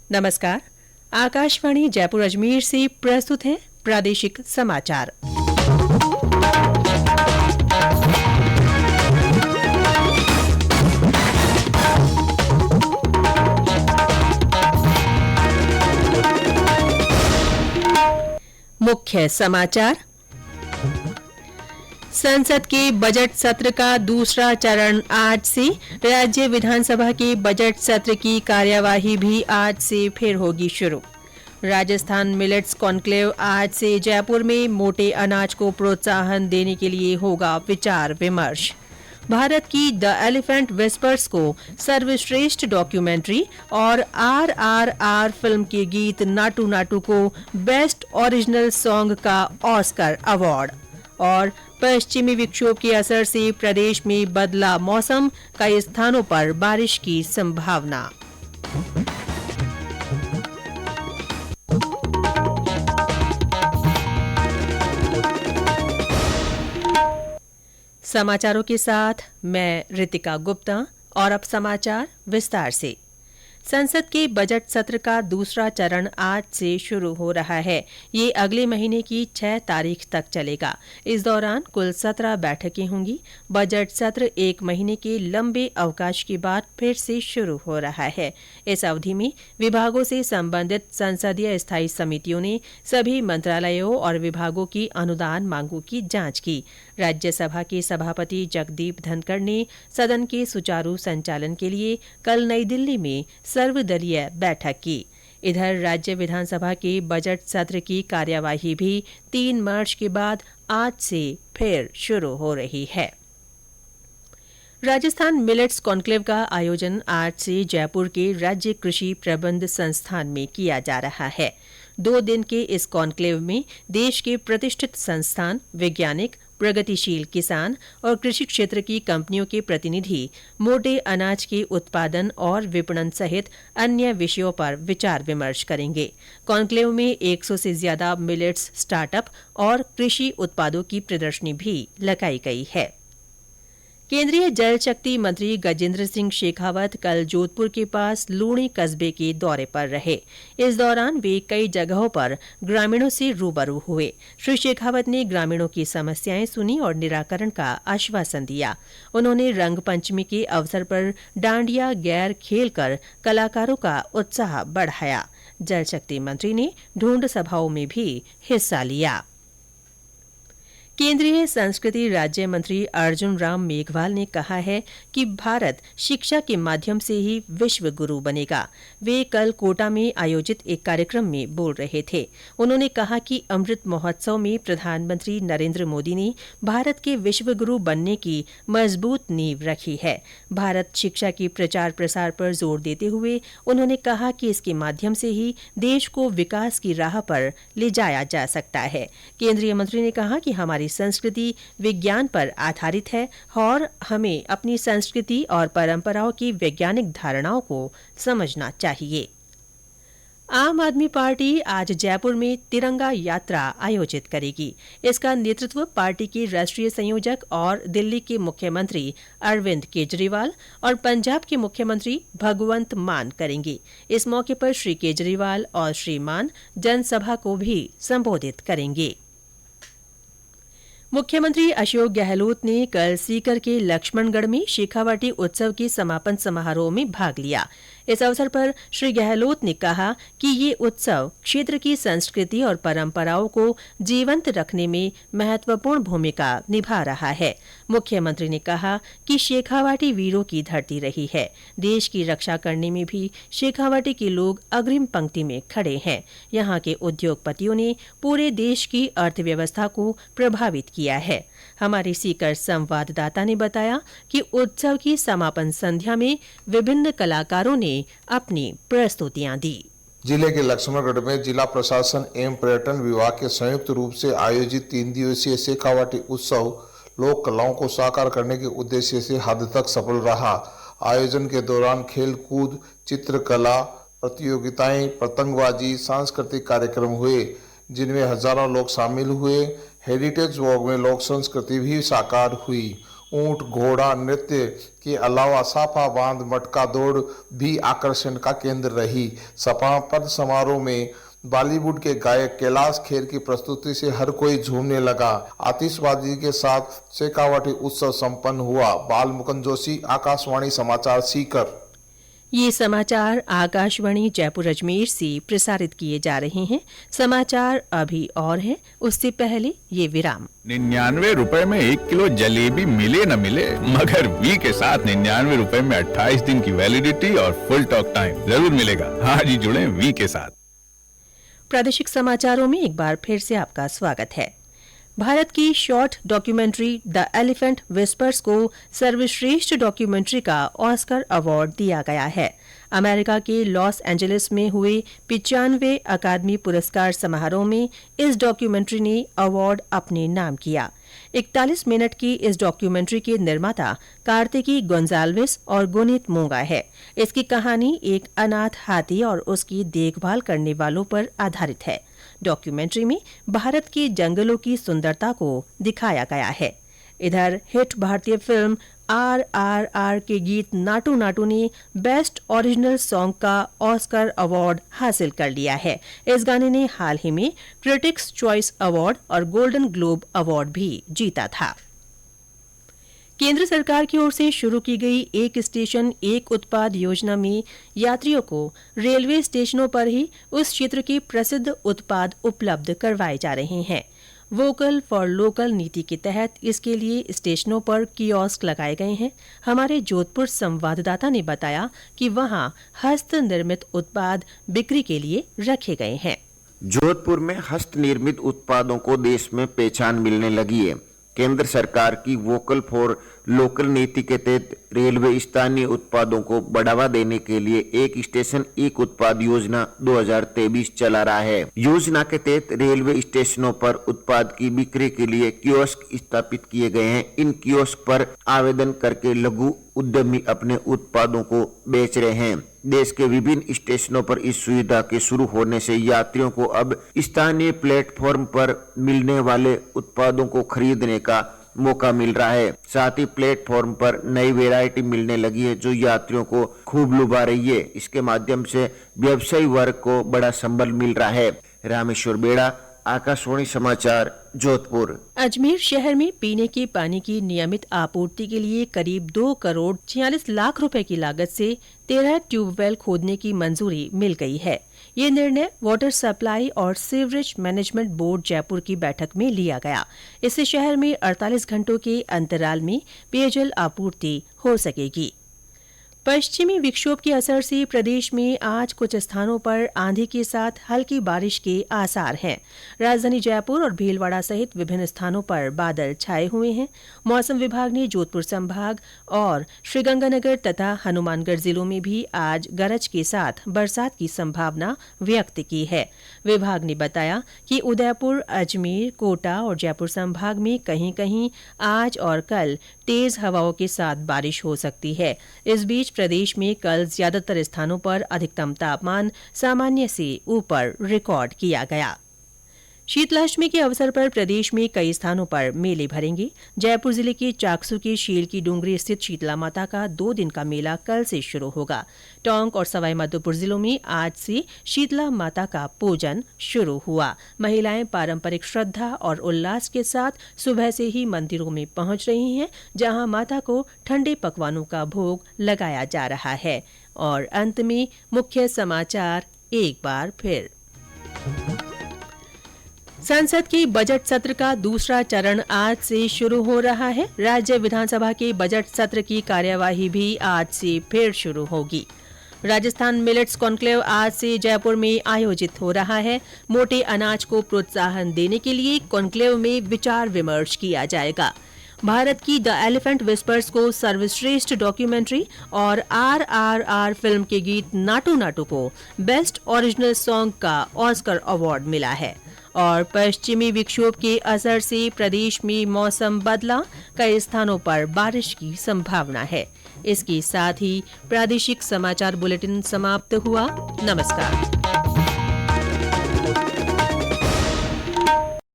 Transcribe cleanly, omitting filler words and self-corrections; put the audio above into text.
नमस्कार। आकाशवाणी जयपुर अजमेर से प्रस्तुत है प्रादेशिक समाचार। मुख्य समाचार। संसद के बजट सत्र का दूसरा चरण आज से। राज्य विधानसभा के बजट सत्र की कार्यवाही भी आज से फिर होगी शुरू। राजस्थान मिलेट्स कॉन्क्लेव आज से जयपुर में मोटे अनाज को प्रोत्साहन देने के लिए होगा विचार विमर्श। भारत की द एलिफेंट विस्पर्स को सर्वश्रेष्ठ डॉक्यूमेंट्री और RRR फिल्म के गीत नाटू नाटू को बेस्ट ओरिजिनल सॉन्ग का ऑस्कर अवार्ड। और पश्चिमी विक्षोभ के असर से प्रदेश में बदला मौसम, कई स्थानों पर बारिश की संभावना। समाचारों के साथ मैं रितिका गुप्ता। और अब समाचार विस्तार से। संसद के बजट सत्र का दूसरा चरण आज से शुरू हो रहा है। ये अगले महीने की 6 तारीख तक चलेगा। इस दौरान कुल 17 बैठकें होंगी। बजट सत्र 1 महीने के लंबे अवकाश के बाद फिर से शुरू हो रहा है। इस अवधि में विभागों से संबंधित संसदीय स्थायी समितियों ने सभी मंत्रालयों और विभागों की अनुदान मांगों की जांच की। राज्यसभा के सभापति जगदीप धनखड़ ने सदन के सुचारू संचालन के लिए कल नई दिल्ली में सर्वदलीय बैठक की। इधर राज्य विधानसभा के बजट सत्र की कार्यवाही भी 3 मार्च के बाद आज से फिर शुरू हो रही है। राजस्थान मिलेट्स कॉन्क्लेव का आयोजन आज से जयपुर के राज्य कृषि प्रबंध संस्थान में किया जा रहा है। 2 दिन के इस कॉन्क्लेव में देश के प्रतिष्ठित संस्थान, वैज्ञानिक, प्रगतिशील किसान और कृषि क्षेत्र की कंपनियों के प्रतिनिधि मोटे अनाज के उत्पादन और विपणन सहित अन्य विषयों पर विचार विमर्श करेंगे। कॉन्क्लेव में 100 से ज्यादा मिलेट्स स्टार्टअप और कृषि उत्पादों की प्रदर्शनी भी लगाई गई है। केंद्रीय जल शक्ति मंत्री गजेंद्र सिंह शेखावत कल जोधपुर के पास लूणी कस्बे के दौरे पर रहे। इस दौरान वे कई जगहों पर ग्रामीणों से रूबरू हुए। श्री शेखावत ने ग्रामीणों की समस्याएं सुनी और निराकरण का आश्वासन दिया। उन्होंने रंग पंचमी के अवसर पर डांडिया गैर खेलकर कलाकारों का उत्साह बढ़ाया। जल शक्ति मंत्री ने ढूंढ सभाओं में भी हिस्सा लिया। केंद्रीय संस्कृति राज्य मंत्री अर्जुन राम मेघवाल ने कहा है कि भारत शिक्षा के माध्यम से ही विश्व गुरु बनेगा। वे कल कोटा में आयोजित एक कार्यक्रम में बोल रहे थे। उन्होंने कहा कि अमृत महोत्सव में प्रधानमंत्री नरेंद्र मोदी ने भारत के विश्व गुरु बनने की मजबूत नींव रखी है। भारत शिक्षा के प्रचार प्रसार पर जोर देते हुए उन्होंने कहा कि इसके माध्यम से ही देश को विकास की राह पर ले जाया जा सकता है। केंद्रीय मंत्री ने कहा कि हमारी संस्कृति विज्ञान पर आधारित है और हमें अपनी संस्कृति और परंपराओं की वैज्ञानिक धारणाओं को समझना चाहिए। आम आदमी पार्टी आज जयपुर में तिरंगा यात्रा आयोजित करेगी। इसका नेतृत्व पार्टी के राष्ट्रीय संयोजक और दिल्ली के मुख्यमंत्री अरविंद केजरीवाल और पंजाब के मुख्यमंत्री भगवंत मान करेंगे। इस मौके पर श्री केजरीवाल और श्री मान जनसभा को भी संबोधित करेंगे। मुख्यमंत्री अशोक गहलोत ने कल सीकर के लक्ष्मणगढ़ में शेखावाटी उत्सव के समापन समारोह में भाग लिया। इस अवसर पर श्री गहलोत ने कहा कि ये उत्सव क्षेत्र की संस्कृति और परंपराओं को जीवंत रखने में महत्वपूर्ण भूमिका निभा रहा है। मुख्यमंत्री ने कहा कि शेखावाटी वीरों की धरती रही है। देश की रक्षा करने में भी शेखावाटी के लोग अग्रिम पंक्ति में खड़े हैं। यहाँ के उद्योगपतियों ने पूरे देश की अर्थव्यवस्था को प्रभावित किया है। हमारे सीकर संवाददाता ने बताया कि उत्सव की समापन संध्या में विभिन्न कलाकारों ने अपनी प्रस्तुतियां दी। जिले के लक्ष्मणगढ़ में जिला प्रशासन एवं पर्यटन विभाग के संयुक्त रूप से आयोजित 3 दिवसीय शेखावाटी उत्सव लोक कलाओं को साकार करने के उद्देश्य से हद तक सफल रहा। आयोजन के दौरान खेल कूद, चित्रकला प्रतियोगिताएं, पतंगबाजी, सांस्कृतिक कार्यक्रम हुए जिनमें हजारों लोग शामिल हुए। हेरिटेज वॉक में लोक संस्कृति भी साकार हुई। ऊंट घोड़ा नृत्य के अलावा साफा बांध मटका दौड़ भी आकर्षण का केंद्र रही। समापन समारोह में बॉलीवुड के गायक कैलाश खेर की प्रस्तुति से हर कोई झूमने लगा। आतिशबाजी के साथ शेखावाटी उत्सव संपन्न हुआ। बाल मुकुंद जोशी, आकाशवाणी समाचार, सीकर। ये समाचार आकाशवाणी जयपुर अजमेर से प्रसारित किए जा रहे हैं। समाचार अभी और हैं, उससे पहले ये विराम। 99 रुपए में 1 किलो जलेबी मिले न मिले, मगर वी के साथ 99 रुपए में 28 दिन की वैलिडिटी और फुल टॉक टाइम जरूर मिलेगा। आज ही जुड़े वी के साथ। प्रादेशिक समाचारों में एक बार फिर से आपका स्वागत है। भारत की short documentary the elephant whispers को सर्वश्रेष्ठ डॉक्यूमेंट्री का ऑस्कर अवार्ड दिया गया है। अमेरिका के लॉस एंजलिस में हुए 95वें अकादमी पुरस्कार समारोह में इस डॉक्यूमेंट्री ने अवार्ड अपने नाम किया। 41 मिनट की इस डॉक्यूमेंट्री के निर्माता कार्तिकी गोंजाल्विस और गुनीत मोंगा है। इसकी कहानी एक अनाथ हाथी और उसकी देखभाल करने वालों पर आधारित है। डॉक्यूमेंट्री में भारत के जंगलों की सुंदरता को दिखाया गया है। इधर हिट भारतीय फिल्म RRR के गीत नाटू नाटू ने बेस्ट ओरिजिनल सॉन्ग का ऑस्कर अवार्ड हासिल कर लिया है। इस गाने ने हाल ही में क्रिटिक्स चॉइस अवार्ड और गोल्डन ग्लोब अवार्ड भी जीता था। केंद्र सरकार की ओर से शुरू की गई एक स्टेशन एक उत्पाद योजना में यात्रियों को रेलवे स्टेशनों पर ही उस क्षेत्र के प्रसिद्ध उत्पाद उपलब्ध करवाए जा रहे हैं। वोकल फॉर लोकल नीति के तहत इसके लिए स्टेशनों पर कियोस्क लगाए गए हैं। हमारे जोधपुर संवाददाता ने बताया कि वहां हस्त निर्मित उत्पाद बिक्री के लिए रखे गए हैं। जोधपुर में हस्त निर्मित उत्पादों को देश में पहचान मिलने लगी है। केंद्र सरकार की वोकल फॉर लोकल नीति के तहत रेलवे स्थानीय उत्पादों को बढ़ावा देने के लिए एक स्टेशन एक उत्पाद योजना 2023 चला रहा है। योजना के तहत रेलवे स्टेशनों पर उत्पाद की बिक्री के लिए कियोस्क स्थापित किए गए हैं। इन कियोस्क पर आवेदन करके लघु उद्यमी अपने उत्पादों को बेच रहे हैं। देश के विभिन्न स्टेशनों पर इस सुविधा के शुरू होने से यात्रियों को अब स्थानीय प्लेटफॉर्म पर मिलने वाले उत्पादों को खरीदने का मौका मिल रहा है। साथ ही प्लेटफॉर्म पर नई वैरायटी मिलने लगी है जो यात्रियों को खूब लुभा रही है। इसके माध्यम से व्यवसायी वर्ग को बड़ा संबल मिल रहा है। रामेश्वर बेड़ा, आकाशवाणी समाचार, जोधपुर। अजमेर शहर में पीने के पानी की नियमित आपूर्ति के लिए करीब 2 करोड़ 46 लाख रुपए की लागत से 13 ट्यूबवेल खोदने की मंजूरी मिल गई है। ये निर्णय वाटर सप्लाई और सीवरेज मैनेजमेंट बोर्ड जयपुर की बैठक में लिया गया। इससे शहर में 48 घंटों के अंतराल में पेयजल आपूर्ति हो सकेगी। पश्चिमी विक्षोभ के असर से प्रदेश में आज कुछ स्थानों पर आंधी के साथ हल्की बारिश के आसार हैं। राजधानी जयपुर और भीलवाड़ा सहित विभिन्न स्थानों पर बादल छाए हुए हैं। मौसम विभाग ने जोधपुर संभाग और श्रीगंगानगर तथा हनुमानगढ़ जिलों में भी आज गरज के साथ बरसात की संभावना व्यक्त की है। विभाग ने बताया कि उदयपुर, अजमेर, कोटा और जयपुर संभाग में कहीं कहीं आज और कल तेज हवाओं के साथ बारिश हो सकती है। इस बीच प्रदेश में कल ज्यादातर स्थानों पर अधिकतम तापमान सामान्य से ऊपर रिकॉर्ड किया गया। शीतलाष्टमी के अवसर पर प्रदेश में कई स्थानों पर मेले भरेंगे। जयपुर जिले के चाकसू के शील की डूंगरी स्थित शीतला माता का 2 दिन का मेला कल से शुरू होगा। टोंक और सवाईमाधोपुर जिलों में आज से शीतला माता का पूजन शुरू हुआ। महिलाएं पारंपरिक श्रद्धा और उल्लास के साथ सुबह से ही मंदिरों में पहुंच रही हैं, जहां माता को ठंडे पकवानों का भोग लगाया जा रहा है। और अंत में मुख्य समाचार एक बार फिर। संसद के बजट सत्र का दूसरा चरण आज से शुरू हो रहा है। राज्य विधानसभा के बजट सत्र की कार्यवाही भी आज से फिर शुरू होगी। राजस्थान मिलेट्स कॉन्क्लेव आज से जयपुर में आयोजित हो रहा है। मोटे अनाज को प्रोत्साहन देने के लिए कॉन्क्लेव में विचार विमर्श किया जाएगा। भारत की द एलिफेंट विस्पर्स को सर्वश्रेष्ठ डॉक्यूमेंट्री और RRR फिल्म के गीत नाटू नाटू को बेस्ट ओरिजिनल सॉन्ग का ऑस्कर अवार्ड मिला है। और पश्चिमी विक्षोभ के असर से प्रदेश में मौसम बदला, कई स्थानों पर बारिश की संभावना है। इसके साथ ही प्रादेशिक समाचार बुलेटिन समाप्त हुआ। नमस्कार।